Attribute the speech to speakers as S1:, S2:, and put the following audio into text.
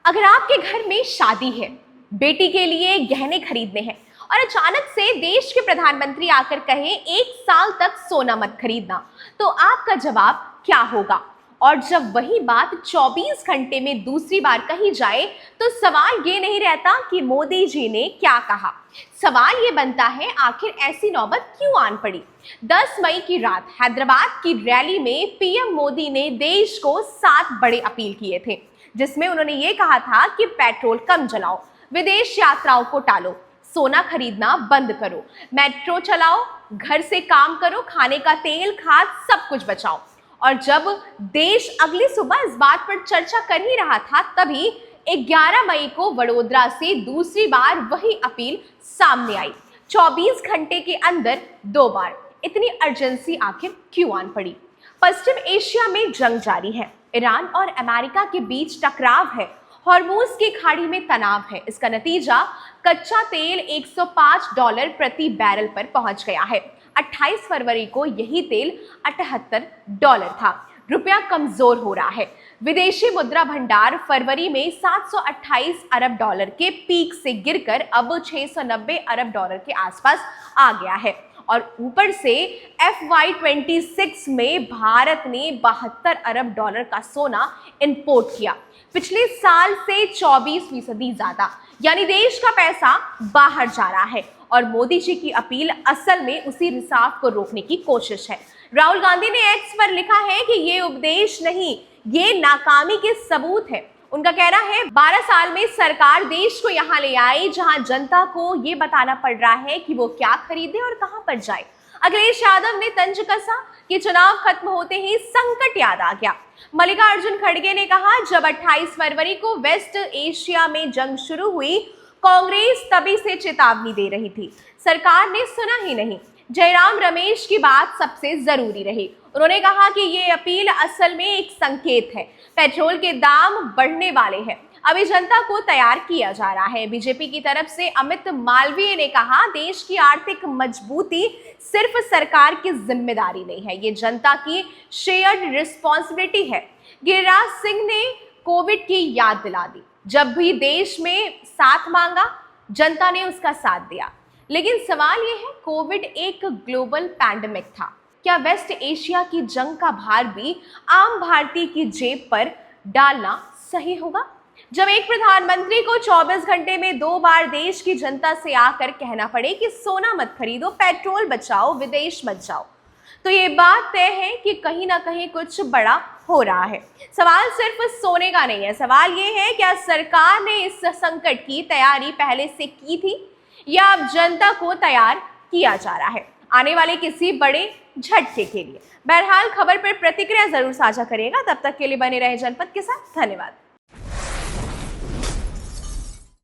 S1: अगर आपके घर में शादी है, बेटी के लिए गहने खरीदने हैं और अचानक से देश के प्रधानमंत्री आकर कहें 1 साल तक सोना मत खरीदना, तो आपका जवाब क्या होगा? और जब वही बात 24 घंटे में दूसरी बार कही जाए तो सवाल ये नहीं रहता कि मोदी जी ने क्या कहा। सवाल ये बनता है, आखिर ऐसी नौबत क्यों आन पड़ी? 10 मई की रात हैदराबाद की रैली में पीएम मोदी ने देश को 7 बड़े अपील किए थे, जिसमें उन्होंने ये कहा था कि पेट्रोल कम जलाओ, विदेश यात्राओं को टालो, सोना खरीदना बंद करो, मेट्रो चलाओ, घर से काम करो, खाने का तेल खाद सब कुछ बचाओ। और जब देश अगली सुबह इस बात पर चर्चा कर ही रहा था, तभी 11 मई को वडोदरा से दूसरी बार वही अपील सामने आई। 24 घंटे के अंदर 2 बार। इतनी अर्जेंसी आखिर क्यों आन पड़ी? पश्चिम एशिया में जंग जारी है, ईरान और अमेरिका के बीच टकराव है, हॉर्मूज की खाड़ी में तनाव है। इसका नतीजा कच्चा तेल $105 प्रति बैरल पर पहुंच गया है। 28 फरवरी को यही तेल $78 था। रुपया कमजोर हो रहा है। विदेशी मुद्रा भंडार फरवरी में $728 अरब के पीक से गिरकर अब $690 अरब के आसपास आ गया है। और ऊपर से FY26 में भारत ने $72 अरब का सोना इंपोर्ट किया, पिछले साल से 24% ज्यादा। यानी देश का पैसा बाहर जा रहा है और मोदी जी की अपील असल में उसी रिसाव को रोकने की कोशिश है। राहुल गांधी ने एक्स पर लिखा है कि ये उपदेश नहीं, ये नाकामी के सबूत है। उनका कहना है 12 साल में सरकार देश को यहाँ ले आई जहां जनता को ये बताना पड़ रहा है कि वो क्या खरीदे और कहां पर जाए। अखिलेश यादव ने तंज कसा कि चुनाव खत्म होते ही संकट याद आ गया। मल्लिकार्जुन खड़गे ने कहा, जब 28 फरवरी को वेस्ट एशिया में जंग शुरू हुई, कांग्रेस तभी से चेतावनी दे रही थी, सरकार ने सुना ही नहीं। जयराम रमेश की बात सबसे जरूरी रही। उन्होंने कहा कि ये अपील असल में एक संकेत है, पेट्रोल के दाम बढ़ने वाले हैं, अभी जनता को तैयार किया जा रहा है। बीजेपी की तरफ से अमित मालवीय ने कहा, देश की आर्थिक मजबूती सिर्फ सरकार की जिम्मेदारी नहीं है, ये जनता की शेयर्ड रिस्पॉन्सिबिलिटी है। गिरिराज सिंह ने कोविड की याद दिला दी, जब भी देश में साथ मांगा, जनता ने उसका साथ दिया। लेकिन सवाल यह है, कोविड एक ग्लोबल पैंडेमिक था, क्या वेस्ट एशिया की जंग का भार भी आम भारतीय की जेब पर डालना सही होगा? जब एक प्रधानमंत्री को 24 घंटे में 2 बार देश की जनता से आकर कहना पड़े कि सोना मत खरीदो, पेट्रोल बचाओ, विदेश मत जाओ, तो ये बात तय है कि कहीं ना कहीं कुछ बड़ा हो रहा है। सवाल सिर्फ सोने का नहीं है, सवाल ये है, क्या सरकार ने इस संकट की तैयारी पहले से की थी या अब जनता को तैयार किया जा रहा है आने वाले किसी बड़े झटके के लिए? बहरहाल खबर पर प्रतिक्रिया जरूर साझा करिएगा। तब तक के लिए बने रहे जनपद के साथ। धन्यवाद।